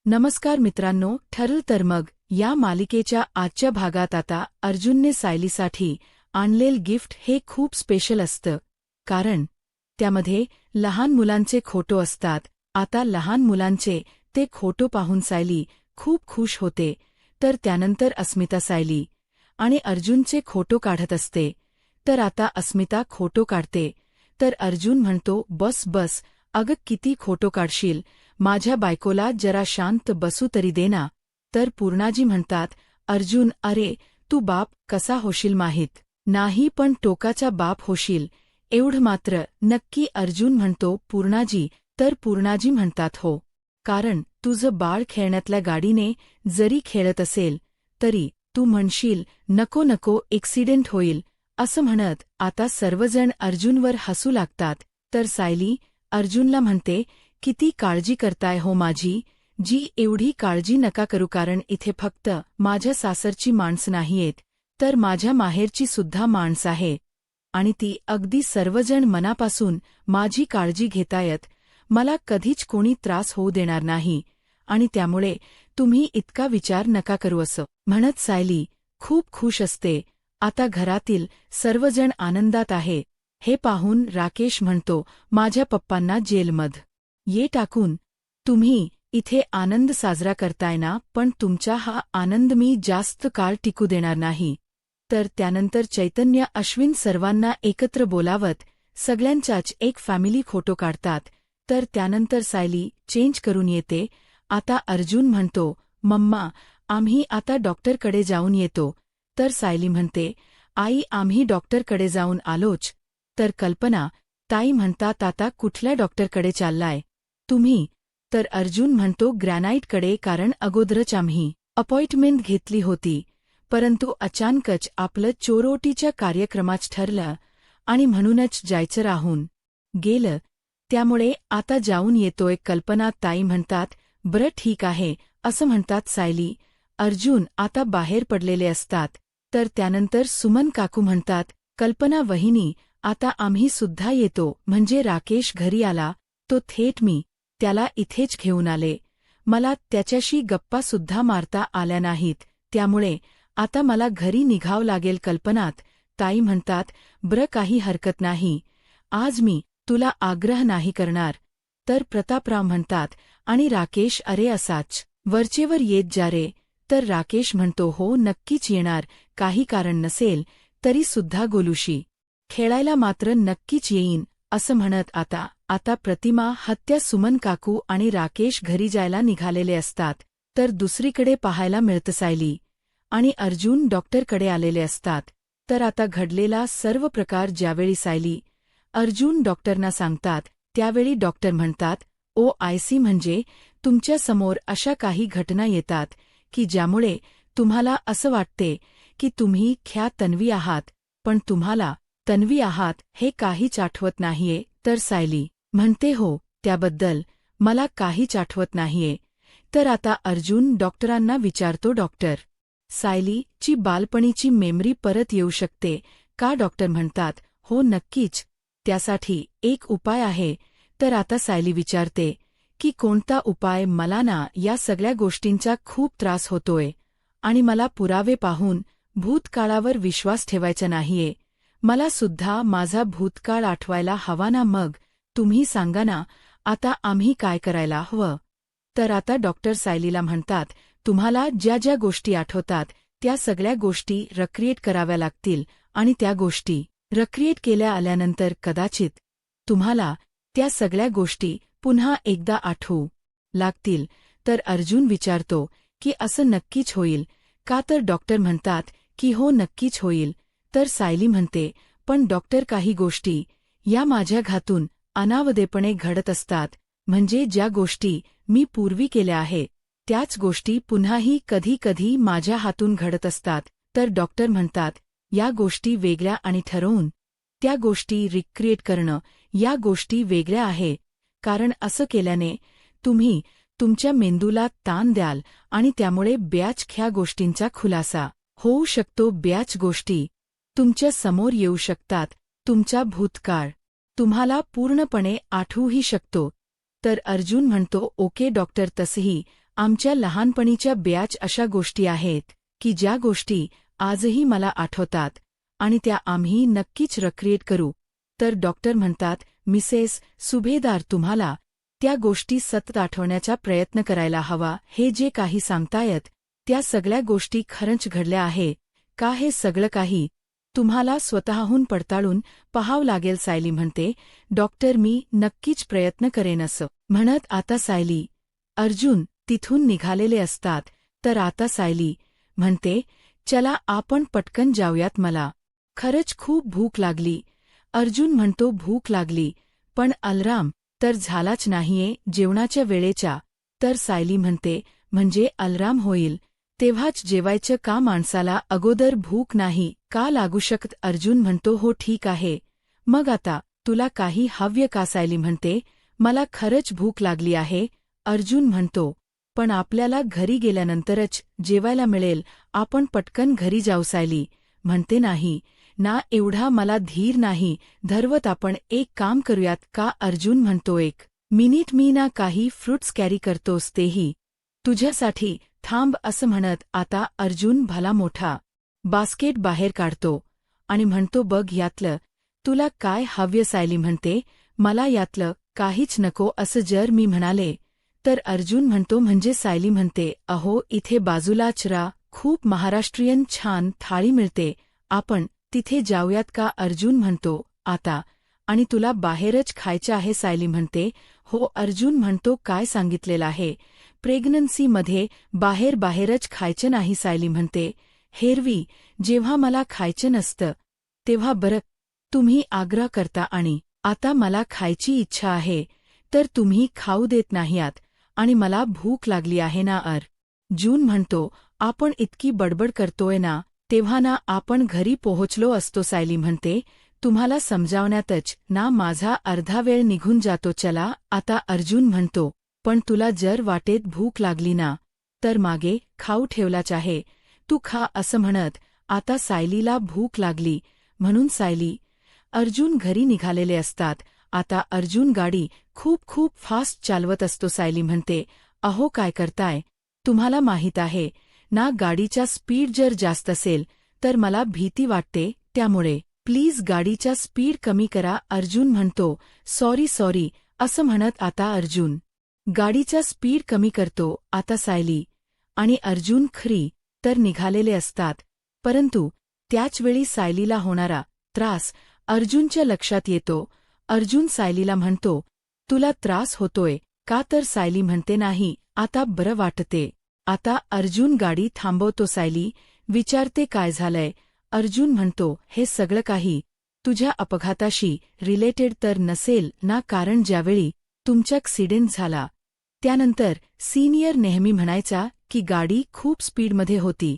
नमस्कार मित्रांनो, ठरल तर मग या मालिकेच्या आजच्या भागात आता अर्जुनने सायलीसाठी आणलेल गिफ्ट हे खूप स्पेशल असतं, कारण त्यामध्ये लहान मुलांचे फोटो असतात. आता लहान मुलांचे ते फोटो पाहून सायली खूप खुश होते. तर त्यानंतर अस्मिता सायली आणि अर्जुनचे फोटो काढत असते. तर आता अस्मिता फोटो काढते, तर अर्जुन म्हणतो, बस बस, अगं किती फोटो काढशील, माझ्या बायकोला जरा शांत बसू तरी दे ना. तर पूर्णाजी म्हणतात, अर्जुन अरे, तू बाप कसा होशील माहीत नाही, पण टोकाचा बाप होशील एवढं मात्र नक्की. अर्जुन म्हणतो, पूर्णाजी. तर पूर्णाजी म्हणतात, हो, कारण तुझं बाळ खेळण्यातल्या गाडीने जरी खेळत असेल तरी तू म्हणशील नको नको ॲक्सिडेंट होईल असं म्हणत आता सर्वजण अर्जुनवर हसू लागतात. तर सायली अर्जुनला म्हणते, किती काळजी करताय हो माझी. जी एवढी काळजी नका करू, कारण इथे फक्त माझ्या सासरची माणसं नाहीयेत, तर माझ्या माहेरची सुद्धा माणसं आहे आणि ती अगदी सर्वजण मनापासून माझी काळजी घेतायत. मला कधीच कोणी त्रास होऊ देणार नाही आणि त्यामुळे तुम्ही इतका विचार नका करू असं म्हणत सायली खूप खुश असते. आता घरातील सर्वजण आनंदात आहे. हे पाहून राकेश म्हणतो, माझ्या पप्पांना जेलमध्ये ये टाकून तुम्ही इथे आनंद साजरा करताय ना, पण तुमचा हा आनंद मी जास्त काळ टिकू देणार नाही. तर त्यानंतर चैतन्य अश्विन सर्वांना एकत्र बोलावत सगळ्यांचाच एक फॅमिली फोटो काढतात. तर त्यानंतर सायली चेंज करून येते. आता अर्जुन म्हणतो, मम्मा आम्ही आता डॉक्टरकडे जाऊन येतो. तर सायली म्हणते, आई आम्ही डॉक्टरकडे जाऊन आलोच. तर कल्पना ताई म्हणतात, आता कुठल्या डॉक्टरकडे चाललाय तुम्ही. तर अर्जुन म्हणतो, ग्रॅनाइटकडे, कारण अगोदरच आम्ही अपॉइंटमेंट घेतली होती, परंतु अचानकच आपलं चोरोटीच्या कार्यक्रमाच ठरलं आणि म्हणूनच जायचं राहून गेलं, त्यामुळे आता जाऊन येतोय. कल्पना ताई म्हणतात, बरं ठीक आहे असं म्हणतात सायली. अर्जुन आता बाहेर पडलेले असतात. तर त्यानंतर सुमन काकू म्हणतात, कल्पना वहिनी आता आम्ही सुद्धा येतो. म्हणजे राकेश घरी आला तो थेट मी त्याला इथेच घेऊन आले. मला त्याच्याशी गप्पा सुद्धा मारता आल्या नाहीत, त्यामुळे आता मला घरी निघावं लागेल. कल्पनात ताई म्हणतात, बरं काही हरकत नाही, आज मी तुला आग्रह नाही करणार. तर प्रतापराव म्हणतात, आणि राकेश अरे असाच वरचेवर येत जा रे. तर राकेश म्हणतो, हो नक्कीच येणार, काही कारण नसेल तरी सुद्धा गोलूशी खेळायला मात्र नक्कीच येईन असं म्हणत आता प्रतिमा हत्या सुमन काकू आणि राकेश घरी जायला निघालेले असतात. तर दुसरीकडे पाहायला मिळतं सायली आणि अर्जुन डॉक्टरकडे आलेले असतात. तर आता घडलेला सर्व प्रकार ज्यावेळी सायली अर्जुन डॉक्टरना सांगतात, त्यावेळी डॉक्टर म्हणतात, OIC म्हणजे तुमच्या समोर अशा काही घटना येतात की ज्यामुळे तुम्हाला असं वाटते की तुम्ही तन्वी आहात, पण तुम्हाला तन्वी आहात हे काहीच आठवत नाहीये. तर सायली म्हणते, हो त्याबद्दल मला काहीच आठवत नाहीये. तर आता अर्जुन डॉक्टरांना विचारतो, डॉक्टर सायलीची बालपणीची मेमरी परत येऊ शकते का. डॉक्टर म्हणतात, हो नक्कीच, त्यासाठी एक उपाय आहे. तर आता सायली विचारते की कोणता उपाय. मला ना या सगळ्या गोष्टींचा खूप त्रास होतोय आणि मला पुरावे पाहून भूतकाळावर विश्वास ठेवायचा नाहीये. मला सुद्धा माझा भूतकाळ आठवायला हवा ना. मग तुम्ही सांगा ना, आता आम्ही काय करायला हवं. तर आता डॉक्टर सायलीला म्हणतात, तुम्हाला ज्या ज्या गोष्टी आठवतात त्या सगळ्या गोष्टी रिक्रिएट कराव्या लागतील आणि त्या गोष्टी रिक्रिएट केल्या आल्यानंतर कदाचित तुम्हाला त्या सगळ्या गोष्टी पुन्हा एकदा आठवू लागतील. तर अर्जुन विचारतो की असं नक्कीच होईल का. तर डॉक्टर म्हणतात की हो नक्कीच होईल. तर सायली म्हणते, पण डॉक्टर काही गोष्टी या माझ्या घातून अनावधेपणे घडत असतात, म्हणजे ज्या गोष्टी मी पूर्वी केल्या आहेत त्याच गोष्टी पुन्हाही कधी कधी माझ्या हातून घडत असतात. तर डॉक्टर म्हणतात, या गोष्टी वेगळ्या आणि ठरवून त्या गोष्टी रिक्रिएट करणं या गोष्टी वेगळ्या आहे, कारण असं केल्याने तुम्ही तुमच्या मेंदूला ताण द्याल आणि त्यामुळे बऱ्याच गोष्टींचा खुलासा होऊ शकतो. बऱ्याच गोष्टी तुमच्या समोर येऊ शकतात. तुमचा भूतकाळ तुम्हाला पूर्णपणे आठवूही शकतो. तर अर्जुन म्हणतो, ओके डॉक्टर, तसंही आमच्या लहानपणीच्या बऱ्याच अशा गोष्टी आहेत की ज्या गोष्टी आजही मला आठवतात आणि त्या आम्ही नक्कीच रिक्रिएट करू. तर डॉक्टर म्हणतात, मिसेस सुभेदार, तुम्हाला त्या गोष्टी सतत आठवण्याचा प्रयत्न करायला हवा. हे जे काही सांगतायत त्या सगळ्या गोष्टी खरंच घडल्या आहे का हे सगळं काही तुम्हाला स्वतःहून पडताळून पाहावं लागेल. सायली म्हणते, डॉक्टर मी नक्कीच प्रयत्न करेन असं म्हणत आता सायली अर्जुन तिथून निघालेले असतात. तर आता सायली म्हणते, चला आपण पटकन जाऊयात, मला खरंच खूप भूक लागली. अर्जुन म्हणतो, भूक लागली पण अलार्म तर झालाच नाहीये जेवणाच्या वेळेचा. तर सायली म्हणते, म्हणजे अलार्म होईल तेव्हाच जेवायचं का? माणसाला अगोदर भूक नाही का लागू शकत? अर्जुन म्हणतो, हो ठीक आहे, मग आता तुला काही हवंय का? सायली म्हणते, मला खरंच भूक लागली आहे. अर्जुन म्हणतो, पण आपल्याला घरी गेल्यानंतरच जेवायला मिळेल, आपण पटकन घरी जाऊ. सायली म्हणते, नाही ना, एवढा मला धीर नाही धरवत, आपण एक काम करूयात का? अर्जुन म्हणतो, एक मिनिट, मी ना काही फ्रुट्स कॅरी करतोस, तेही तुझ्यासाठी. थांब असं म्हणत आता अर्जुन भला मोठा बास्केट बाहेर काढतो आणि म्हणतो, बघ यातलं तुला काय हवंय? सायली म्हणते, मला यातलं काहीच नको असं जर मी म्हणाले तर? अर्जुन म्हणतो, म्हणजे? सायली म्हणते, अहो इथे बाजूलाच खूप महाराष्ट्रीयन छान थाळी मिळते, आपण तिथे जाऊयात का? अर्जुन म्हणतो, आता आणि तुला बाहेरच खायचं आहे? सायली म्हणते, हो. अर्जुन म्हणतो, काय सांगितलेलं आहे प्रेग्नन्सीमध्ये बाहेरच खायचं नाही? सायली म्हणते, हेरवी जेव्हा मला खायचं नसतं तेव्हा बरं तुम्ही आग्रह करता आणि आता मला खायची इच्छा आहे तर तुम्ही खाऊ देत नाहीत आणि मला भूक लागली आहे ना? अर्जुन म्हणतो, आपण इतकी बडबड करतोय ना, तेव्हा ना आपण घरी पोहोचलो असतो. सायली म्हणते, तुम्हाला समजावण्यातच ना माझा अर्धा वेळ निघून जातो, चला आता. अर्जुन म्हणतो, पण तुला जर वाटेत भूक लागली ना तर मागे खाऊ ठेवलाच आहे, तू खा असं म्हणत आता सायलीला भूक लागली म्हणून सायली अर्जुन घरी निघालेले असतात. आता अर्जुन गाडी खूप फास्ट चालवत असतो. सायली म्हणते, अहो काय करताय, तुम्हाला माहीत आहे ना गाडीचा स्पीड जर जास्त असेल तर मला भीती वाटते, त्यामुळे प्लीज गाडीचा स्पीड कमी करा. अर्जुन म्हणतो, सॉरी असं म्हणत आता अर्जुन गाडीचा स्पीड कमी करतो. आता सायली आणि अर्जुन खरी तर निघालेले असतात, परंतु त्याचवेळी सायलीला होणारा त्रास अर्जुनच्या लक्षात येतो. अर्जुन सायलीला म्हणतो, तुला त्रास होतोय का? तर सायली म्हणते, नाही, आता बरं वाटते. आता अर्जुन गाडी थांबवतो. सायली विचारते, काय झालंय? अर्जुन म्हणतो, हे सगळं काही तुझ्या अपघाताशी रिलेटेड तर नसेल ना, कारण ज्यावेळी तुमचा ॲक्सिडेंट झाला त्यानंतर सिनियर नेहमी म्हणायचा की गाडी खूप स्पीडमध्ये होती.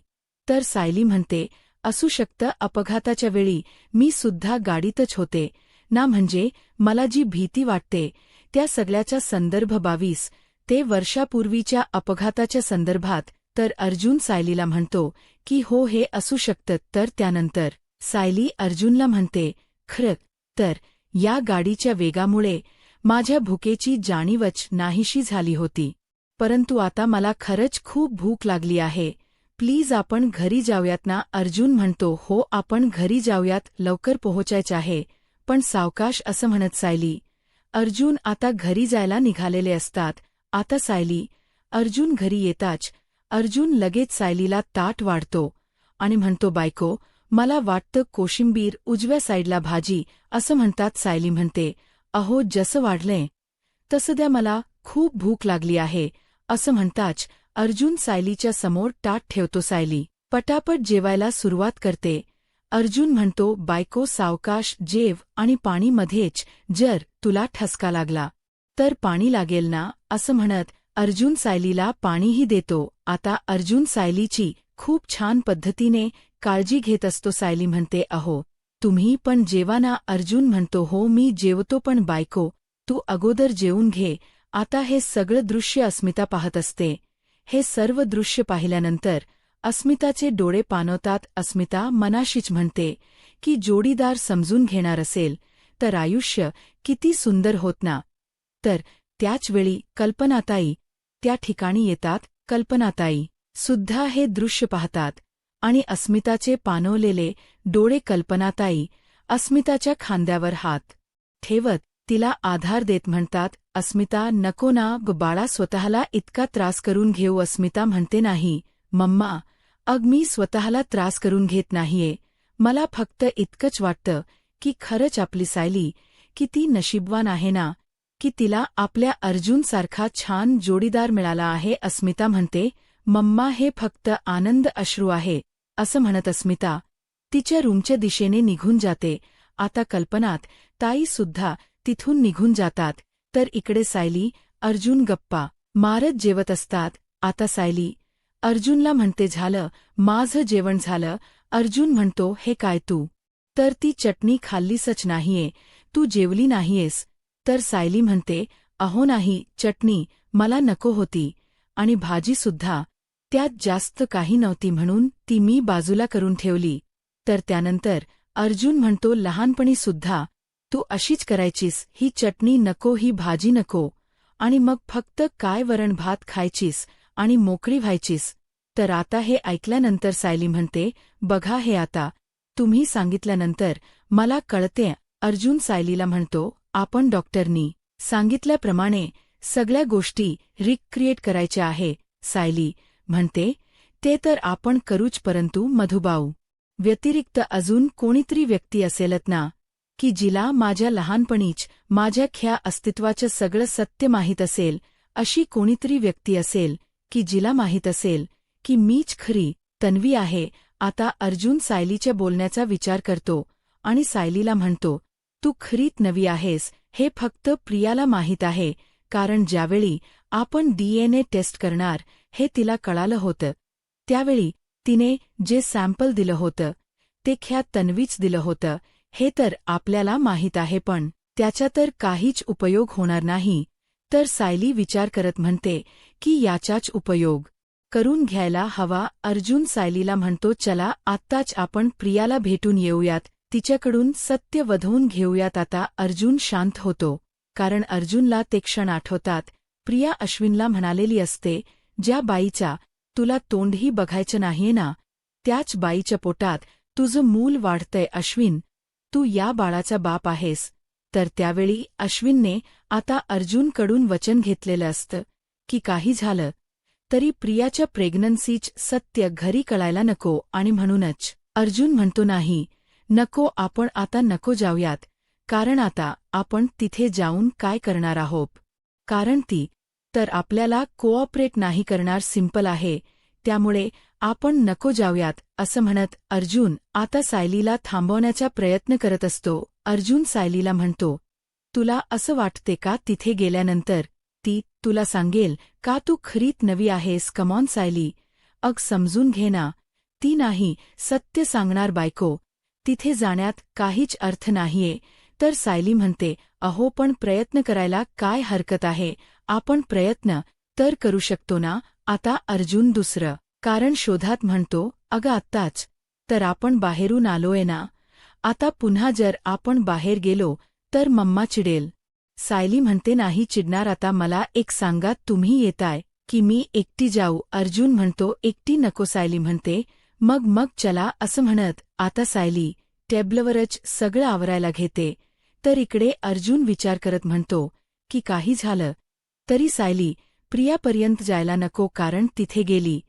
तर सायली म्हणते, असू शकतं, अपघाताच्या वेळी मी सुद्धा गाडीतच होते ना, म्हणजे मला जी भीती वाटते त्या सगळ्याचा संदर्भ 22 ते वर्षापूर्वीच्या अपघाताच्या संदर्भात. तर अर्जुन सायलीला म्हणतो की हो, हे असू शकतं. तर त्यानंतर सायली अर्जुनला म्हणते, खरं तर या गाडीच्या वेगामुळे माझ्या भुकेची जाणीवच नाहीशी झाली होती, परंतु आता मला खरंच खूप भूक लागली आहे, प्लीज आपण घरी जाऊयात ना? अर्जुन म्हणतो, हो आपण घरी जाऊयात, लवकर पोहोचायचं आहे, पण सावकाश असं म्हणत सायली अर्जुन आता घरी जायला निघालेले असतात. आता सायली अर्जुन घरी येताच अर्जुन लगेच सायलीला ताट वाढतो आणि म्हणतो, बायको मला वाटतं कोशिंबीर, उजव्या साईडला भाजी असं म्हणतात. सायली म्हणते, अहो जसं वाढलंय तसं द्या, मला खूप भूक लागली आहे असं म्हणताच अर्जुन सायलीच्या समोर ताट ठेवतो. सायली पटापट जेवायला सुरुवात करते. अर्जुन म्हणतो, बायको सावकाश जेव आणि पाणी मध्येच जर तुला ठसका लागला तर पाणी लागेल ना असं म्हणत अर्जुन सायलीला पाणीही देतो. आता अर्जुन सायलीची खूप छान पद्धतीने काळजी घेत असतो. सायली म्हणते, अहो तुम्ही पण जेवा ना? अर्जुन म्हणतो, हो मी जेवतो, पण बायको तू अगोदर जेवून घे. आता हे सगळं दृश्य अस्मिता पाहत असते. हे सर्व दृश्य पाहिल्यानंतर अस्मिताचे डोळे पाणवतात. अस्मिता मनाशीच म्हणते की जोडीदार समजून घेणार असेल तर आयुष्य किती सुंदर होत ना. तर त्याचवेळी कल्पनाताई त्या ठिकाणी येतात. कल्पनाताई सुद्धा हे दृश्य पाहतात आणि अस्मिताचे पाणवलेले डोळे कल्पनाताई अस्मिताच्या खांद्यावर हात ठेवत तिला आधार देत म्हणतात, अस्मिता नको ना ग बाळा, स्वतःला इतका त्रास करून घेऊ. अस्मिता म्हणते, नाही मम्मा, मी स्वतःला त्रास करून घेत नाहीये. मला फक्त इतकंच वाटतं की खरंच आपली सायली किती नशीबवान आहे ना, की तिला आपल्या अर्जुनसारखा छान जोडीदार मिळाला आहे. अस्मिता म्हणते, मम्मा हे फक्त आनंद अश्रू आहे. असं म्हणत अस्मिता तिच्या रूमच्या दिशेने निघून जाते. आता कल्पनात ताई सुद्धा तिथून निघून जातात. तर इकडे सायली अर्जुन गप्पा मारत जेवत असतात. आता सायली अर्जुनला म्हणते, झालं माझं जेवण झालं. अर्जुन म्हणतो, हे काय तू तर ती चटणी खाल्लीसच नाहीये, तू जेवली नाहीयेस. तर सायली म्हणते, अहो नाही, चटणी मला नको होती आणि भाजीसुद्धा त्यात जास्त काही नव्हती म्हणून ती मी बाजूला करून ठेवली. तर त्यानंतर अर्जुन म्हणतो, लहानपणीसुद्धा तू अशीच करायचीस, ही चटणी नको, ही भाजी नको, आणि मग फक्त काय वरण भात खायचीस आणि मोकळी व्हायचीस. तर आता हे ऐकल्यानंतर सायली म्हणते, बघा हे आता तुम्ही सांगितल्यानंतर मला कळते. अर्जुन सायलीला म्हणतो, आपण डॉक्टरनी सांगितल्याप्रमाणे सगळ्या गोष्टी रिक्रिएट करायच्या आहे. सायली म्हणते, ते तर आपण करूच, परंतु मधुबाऊ व्यतिरिक्त अजून कोणीतरी व्यक्ती असेलत ना, की जिला माझ्या लहानपणीच माझ्या ख्या अस्तित्वाचं सगळं सत्य माहीत असेल. अशी कोणीतरी व्यक्ती असेल की जिला माहीत असेल की मीच खरी तन्वी आहे. आता अर्जुन सायलीच्या बोलण्याचा विचार करतो आणि सायलीला म्हणतो, तू खरीत नवी आहेस हे फक्त प्रियाला माहीत आहे, कारण ज्यावेळी आपण DNA टेस्ट करणार हे तिला कळालं होतं, त्यावेळी तिने जे सॅम्पल दिलं होतं ते ख्या तन्वीच दिलं होतं. हे तर आपल्याला माहीत आहे, पण त्याचा तर काहीच उपयोग होणार नाही. तर सायली विचार करत म्हणते की याचाच उपयोग करून घ्यायला हवा. अर्जुन सायलीला म्हणतो, चला आत्ताच आपण प्रियाला भेटून येऊयात, तिच्याकडून सत्य वधवून घेऊयात. आता अर्जुन शांत होतो, कारण अर्जुनला ते क्षण आठवतात. प्रिया अश्विनला म्हणालेली असते, ज्या बाईचा तुला तोंडही बघायचं नाहीये ना, त्याच बाईच्या पोटात तुझं मूल वाढतंय. अश्विन, तू या बाळाचा बाप आहेस. तर त्यावेळी अश्विनने आता अर्जुनकडून वचन घेतलेलं असतं की काही झालं तरी प्रियाच्या प्रेग्नन्सीच सत्य घरी कळायला नको. आणि म्हणूनच अर्जुन म्हणतो, नाही नको, आपण आता नको जाऊयात, कारण आता आपण तिथे जाऊन काय करणार आहोत, कारण ती तर आपल्याला कोऑपरेट नाही करणार. सिंपल आहे, त्यामुळे आपण नको जाऊयात. असं म्हणत अर्जुन आता सायलीला थांबवण्याचा प्रयत्न करत असतो. अर्जुन सायलीला म्हणतो, तुला असं वाटते का तिथे गेल्यानंतर ती तुला सांगेल का तू खरीत नवी आहेस? कमॉन सायली, समजून घे ना, ती नाही सत्य सांगणार बायको, तिथे जाण्यात काहीच अर्थ नाहीये. तर सायली म्हणते, अहो पण प्रयत्न करायला काय हरकत आहे, आपण प्रयत्न तर करू शकतो ना. आता अर्जुन दुसरं कारण शोधात म्हणतो, आत्ताच तर आपण बाहेरून आलोय ना, आता पुन्हा जर आपण बाहेर गेलो तर मम्मा चिडेल. सायली म्हणते, नाही चिडणार. आता मला एक सांगा, तुम्ही येताय की मी एकटी जाऊ? अर्जुन म्हणतो, एकटी नको. सायली म्हणते, मग चला. असं म्हणत आता सायली टेबलवरच सगळं आवरायला घेते. तर इकडे अर्जुन विचार करत म्हणतो की काही झालं तरी सायली प्रियापर्यंत जायला नको, कारण तिथे गेली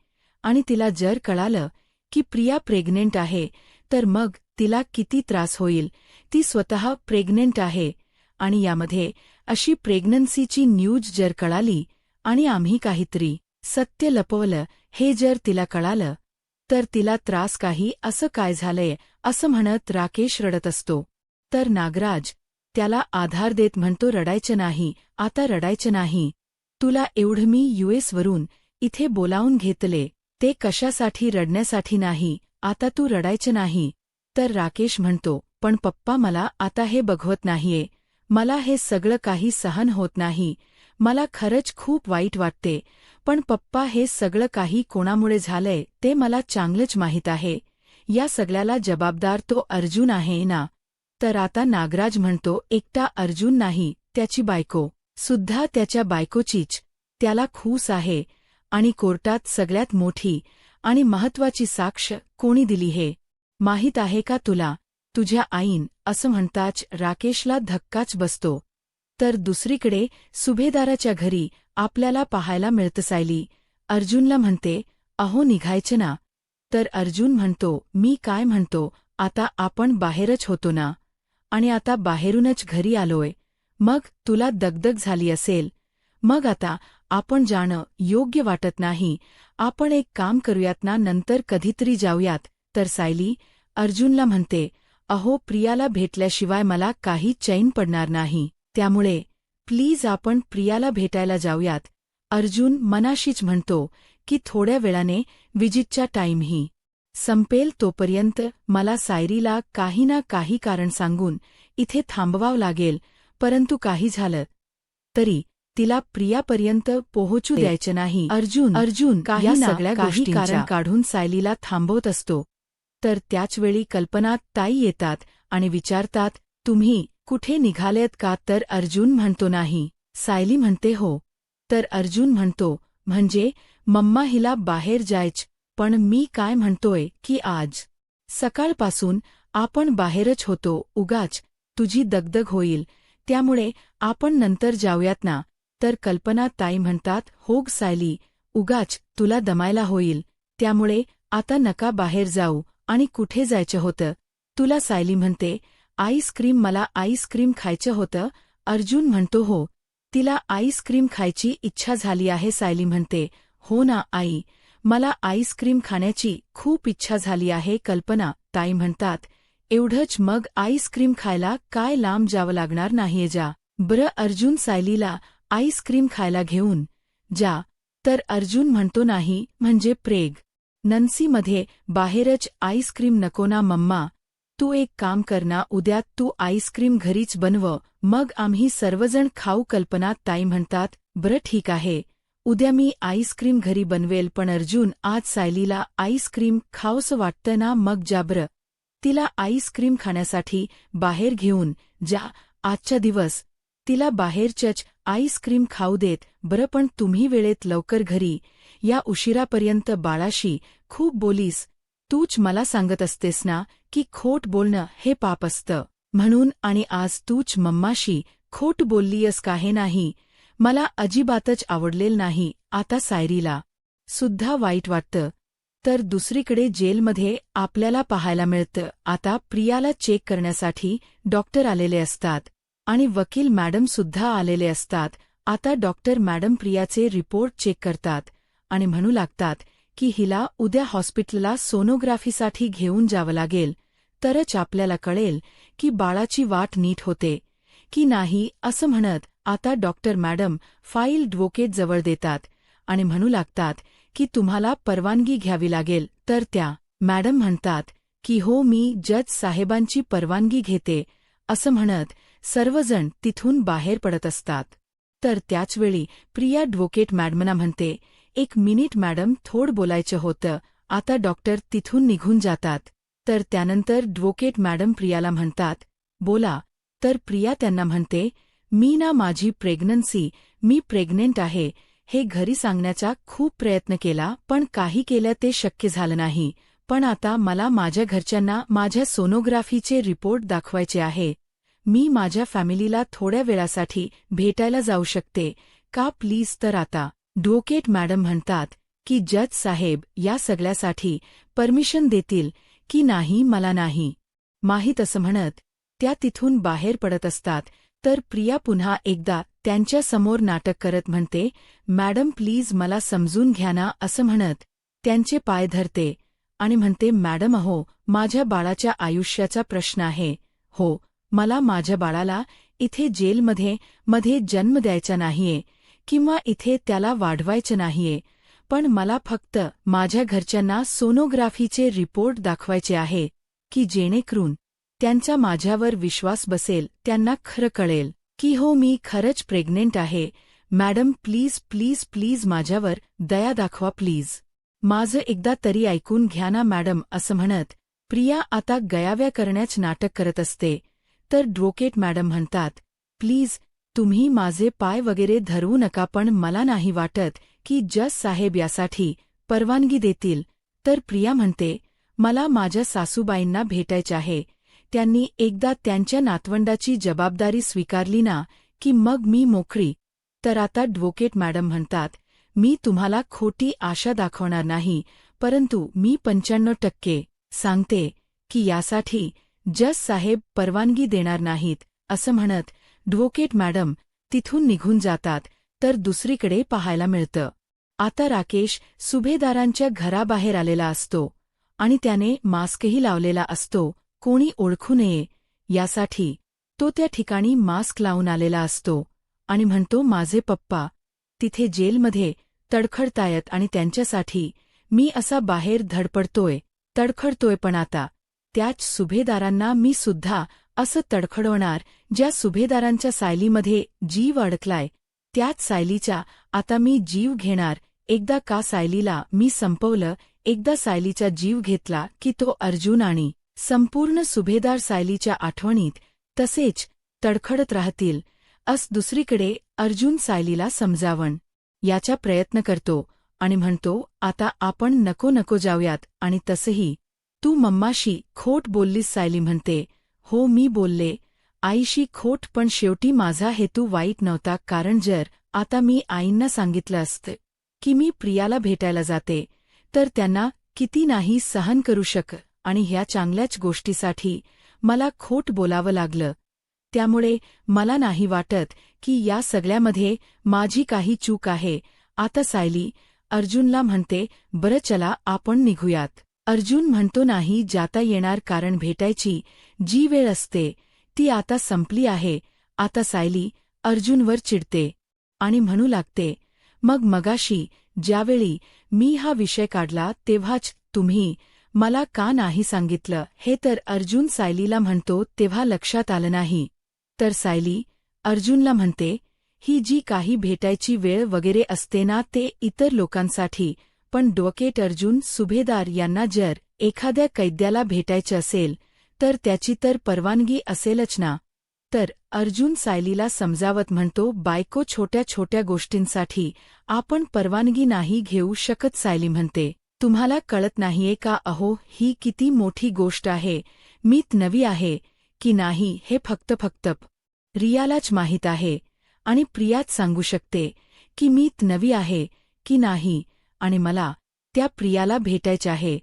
आणि तिला जर कळालं की प्रिया प्रेग्नेंट आहे तर मग तिला किती त्रास होईल. ती स्वतः प्रेग्नेंट आहे आणि यामध्ये अशी प्रेग्नन्सीची न्यूज जर कळाली आणि आम्ही काहीतरी सत्य लपवलं हे जर तिला कळालं तर तिला त्रास काही. असं काय झालंय? असं म्हणत राकेश रडत असतो. तर नागराज त्याला आधार देत म्हणतो, रडायचं नाही, आता रडायचं नाही. तुला एवढं मी US वरून इथे बोलावून घेतले ते कशासाठी? रडण्यासाठी नाही. आता तू रडायचं नाही. तर राकेश म्हणतो, पण पप्पा मला आता हे बघवत नाहीये, मला हे सगळं काही सहन होत नाही, मला खरंच खूप वाईट वाटते. पण पप्पा हे सगळं काही कोणामुळे झालंय ते मला चांगलंच माहीत आहे. या सगळ्याला जबाबदार तो अर्जुन आहे ना. तर आता नागराज म्हणतो, एकटा अर्जुन नाही, त्याची बायको सुद्धा त्याच्या बायकोचीच त्याला खूस आहे आणि कोर्टात सगळ्यात मोठी आणि महत्वाची साक्ष कोणी दिली हे माहीत आहे का तुला? तुझ्या आईन, असं म्हणताच राकेशला धक्काच बसतो. तर दुसरीकडे सुभेदाराच्या घरी आपल्याला पाहायला मिळतं सायली अर्जुनला म्हणते, अहो निघायचं ना. तर अर्जुन म्हणतो, मी काय म्हणतो, आता आपण बाहेरच होतो ना, आणि आता बाहेरूनच घरी आलोय. मग तुला दगदग झाली असेल, मग आता आपण जाणं योग्य वाटत नाही. आपण एक काम करूयात ना, नंतर कधीतरी जाऊयात. तर सायली अर्जुनला म्हणते, अहो प्रियाला भेटल्याशिवाय मला काही चैन पडणार नाही, त्यामुळे प्लीज आपण प्रियाला भेटायला जाऊयात. अर्जुन मनाशीच म्हणतो की थोड्या वेळाने विजिटचा टाईमही संपेल, तोपर्यंत मला सायरीला काही ना काही कारण सांगून इथे थांबवावं लागेल. परंतु काही झालं तरी तिला प्रियापर्यंत पोहोचू द्यायचं नाही. अर्जुन काही सगळ्या गोष्टी कारण काढून सायलीला थांबवत असतो. तर त्याचवेळी कल्पना ताई येतात आणि विचारतात, तुम्ही कुठे निघालेत का? तर अर्जुन म्हणतो नाही. सायली म्हणते हो. तर अर्जुन म्हणतो, म्हणजे मम्मा हिला बाहेर जायच, पण मी काय म्हणतोय की आज सकाळपासून आपण बाहेरच होतो, उगाच तुझी दगदग होईल, त्यामुळे आपण नंतर जाऊयात ना. तर कल्पना ताई म्हणतात, होग सायली, उगाच तुला दमायला होईल, त्यामुळे आता नका बाहेर जाऊ. आणि कुठे जायचं होतं तुला? सायली म्हणते, आईस्क्रीम, मला आईस्क्रीम खायचं होतं. अर्जुन म्हणतो, हो, तिला आईस्क्रीम खायची इच्छा झाली आहे. सायली म्हणते, हो ना आई, मला आईस्क्रीम खाण्याची खूप इच्छा झाली आहे. कल्पना ताई म्हणतात, एवढंच? मग आईस्क्रीम खायला काय लांब जावं लागणार नाहीये, जा बरं. अर्जुन सायलीला आईस्क्रीम खायला घेऊन जा. तर अर्जुन म्हणतो, नाही, म्हणजे नन्सीमध्ये बाहेरच आईस्क्रीम नको ना मम्मा. तू एक काम कर ना, उद्या तू आईस्क्रीम घरीच बनव, मग आम्ही सर्वजण खाऊ. कल्पना ताई म्हणतात, बरं ठीक आहे, उद्या मी आईस्क्रीम घरी बनवेल. पण अर्जुन, आज सायलीला आईस्क्रीम खावंसं वाटतं ना, मग जा बरं, तिला आईस्क्रीम खाण्यासाठी बाहेर घेऊन जा. आजचा दिवस तिला बाहेरचंच आईस्क्रीम खाऊ देत. बरं, पण तुम्ही वेळेत लवकर घरी या, उशिरापर्यंत बाळाशी खूप बोलीस. तूच मला सांगत असतेस ना की खोट बोलणं हे पाप असतं म्हणून, आणि आज तूच मम्माशी खोट बोललीयस का? हे नाही, मला अजिबातच आवडलेलं नाही. आता सायरीला सुद्धा वाईट वाटतं. तर दुसरीकडे जेलमध्ये आपल्याला पाहायला मिळतं, आता प्रियाला चेक करण्यासाठी डॉक्टर आलेले असतात आणि वकील मॅडम सुद्धा आलेले असतात. आता डॉक्टर मॅडम प्रियाचे रिपोर्ट चेक करतात आणि म्हणू लागतात की हिला उद्या हॉस्पिटलला सोनोग्राफीसाठी घेऊन जावं लागेल, तरच आपल्याला कळेल की बाळाची वाट नीट होते की नाही. असं म्हणत आता डॉक्टर मॅडम फाईल ॲडव्होकेटजवळ देतात आणि म्हणू लागतात की तुम्हाला परवानगी घ्यावी लागेल. तर त्या मॅडम म्हणतात की हो, मी जज साहेबांची परवानगी घेते. असं म्हणत सर्वजण तिथून बाहेर पडत असतात. तर त्याचवेळी प्रिया ॲडव्होकेट मॅडमना म्हणते, एक मिनिट मॅडम, थोडं बोलायचं होतं. आता डॉक्टर तिथून निघून जातात. तर त्यानंतर ॲडव्होकेट मॅडम प्रियाला म्हणतात, बोला. तर प्रिया त्यांना म्हणते, मी ना माझी प्रेग्नन्सी, मी प्रेग्नेंट आहे, हे घरी सांगण्याचा खूप प्रयत्न केला, पण काही केलं ते शक्य झालं नाही. पण आता मला माझ्या घरच्यांना माझ्या सोनोग्राफीचे रिपोर्ट दाखवायचे आहे. मी माझ्या फॅमिलीला थोड्या वेळासाठी भेटायला जाऊ शकते का प्लीज? तर आता ॲडव्होकेट मॅडम म्हणतात की जज साहेब या सगळ्यासाठी परमिशन देतील की नाही मला नाही माहीत. असं म्हणत त्या तिथून बाहेर पडत असतात. तर प्रिया पुन्हा एकदा त्यांच्यासमोर नाटक करत म्हणते, मॅडम प्लीज मला समजून घ्या ना. असं म्हणत त्यांचे पाय धरते आणि म्हणते, मॅडम अहो, माझ्या बाळाच्या आयुष्याचा प्रश्न आहे. हो, मला माझ्या बाळाला इथे जेलमध्ये जन्म द्यायचा नाहीये किंवा इथे त्याला वाढवायचं नाहीये, पण मला फक्त माझ्या घरच्यांना सोनोग्राफीचे रिपोर्ट दाखवायचे आहे की जेणेकरून त्यांचा माझ्यावर विश्वास बसेल, त्यांना खरं कळेल की हो, मी खरंच प्रेग्नेंट आहे. मॅडम प्लीज प्लीज प्लीज माझ्यावर दया दाखवा प्लीज, माझं एकदा तरी ऐकून घ्या ना मॅडम. असं म्हणत प्रिया आता गयाव्या करण्याच नाटक करत असते. तर ॲडव्होकेट मॅडम म्हणतात, प्लीज तुम्ही माझे पाय वगैरे धरवू नका, पण मला नाही वाटत की जज साहेब यासाठी परवानगी देतील, तर प्रिया म्हणते, मला माझ्या सासूबाईंना भेटायचे आहे. त्यांनी एकदा त्यांच्या नातवंडाची जबाबदारी स्वीकारली ना की मग मी मोकळी. तर आता ॲडव्होकेट मॅडम म्हणतात, मी तुम्हाला खोटी आशा दाखवणार नाही, परंतु मी 95% सांगते की यासाठी जज साहेब परवानगी देणार नाहीत. असं म्हणत ॲडव्होकेट मॅडम तिथून निघून जातात. तर दुसरीकडे पाहायला मिळतं, आता राकेश सुभेदारांच्या घराबाहेर आलेला असतो आणि त्याने मास्कही लावलेला असतो, कोणी ओळखू नये यासाठी. तो त्या ठिकाणी मास्क लावून आलेला असतो आणि म्हणतो, माझे पप्पा तिथे जेलमध्ये तडखडतायत आणि त्यांच्यासाठी मी असा बाहेर तडखडतोय, पण आता त्याच सुभेदारांना मी सुद्धा असं तडखडवणार ज्या सुभेदारांच्या सायलीमध्ये जीव अडकलाय. त्याच सायलीचा आता मी जीव घेणार. एकदा का सायलीला मी संपवलं, एकदा सायलीचा जीव घेतला की तो अर्जुन आणि संपूर्ण सुभेदार सायलीच्या आठवणीत तसेच तडखडत राहतील. दुसरीकडे अर्जुन सायलीला समजावण याचा प्रयत्न करतो आणि म्हणतो, आता आपण नको जाऊयात. आणि तसंही तू मम्माशी खोट बोललीस. सायली म्हणते, हो मी बोलले आईशी खोट, पण शेवटी माझा हेतू वाईट नव्हता. कारण जर आता मी आईंना सांगितलं असतं की मी प्रियाला भेटायला जाते, तर त्यांना किती नाही सहन करू आणि ह्या चांगल्याच गोष्टीसाठी मला खोट बोलावं लागलं. त्यामुळे मला नाही वाटत की या सगळ्यामध्ये माझी काही चूक आहे. आता सायली अर्जुनला म्हणते, बरं चला आपण निघूयात. अर्जुन म्हणतो, नाही जाता येणार, कारण भेटायची जी वेळ असते ती आता संपली आहे. आता सायली अर्जुनवर चिडते आणि म्हणू लागते, मगाशी ज्यावेळी मी हा विषय काढला तेव्हाच तुम्ही मला का नाही सांगितलं हे? तर अर्जुन सायलीला म्हणतो, तेव्हा लक्षात आलं नाही. तर सायली अर्जुनला म्हणते, ही जी काही भेटायची वेळ वगैरे असते ना ते इतर लोकांसाठी, पण ॲडव्होकेट अर्जुन सुभेदार यांना जर एखाद्या कैद्याला भेटायचं असेल तर त्याची तर परवानगी असेलच ना. तर अर्जुन सायलीला समजावत म्हणतो, बायको छोट्या गोष्टींसाठी आपण परवानगी नाही घेऊ शकत. सायली म्हणते, तुम्हाला कळत नाहीये का? अहो ही किती मोठी गोष्ट आहे. मीत नवी आहे की नाही हे फक्त रियालाच माहीत आहे आणि प्रियाच सांगू शकते की मीत नवी आहे की नाही, आणि मला त्या प्रियाला भेटायचे आहे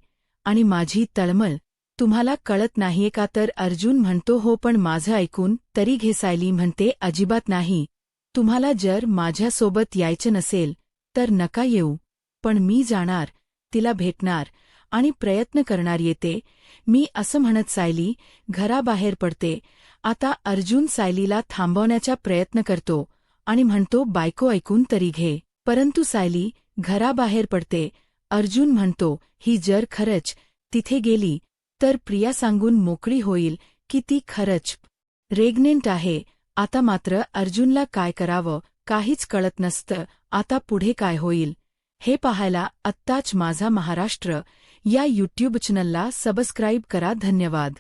आणि माझी तळमळ तुम्हाला कळत नाहीये का? तर अर्जुन म्हणतो, हो पण माझं ऐकून तरी घे. सायली म्हणते, अजिबात नाही. तुम्हाला जर माझ्यासोबत यायचं नसेल तर नका येऊ, पण मी जाणार, तिला भेटणार आणि प्रयत्न करणार. येते मी असं म्हणत सायली घराबाहेर पडते. आता अर्जुन सायलीला थांबवण्याचा प्रयत्न करतो आणि म्हणतो, बायको ऐकून तरी घे. परंतु सायली घराबाहेर पडते. अर्जुन म्हणतो, ही जर खरंच तिथे गेली तर प्रिया सांगून मोकळी होईल की ती खरंच प्रेग्नेंट आहे. आता मात्र अर्जुनला काय करावं काहीच कळत नसतं. आता पुढे काय होईल हे पाहायला आत्ताच माझा महाराष्ट्र या यूट्यूब चॅनलला सबस्क्राईब करा. धन्यवाद.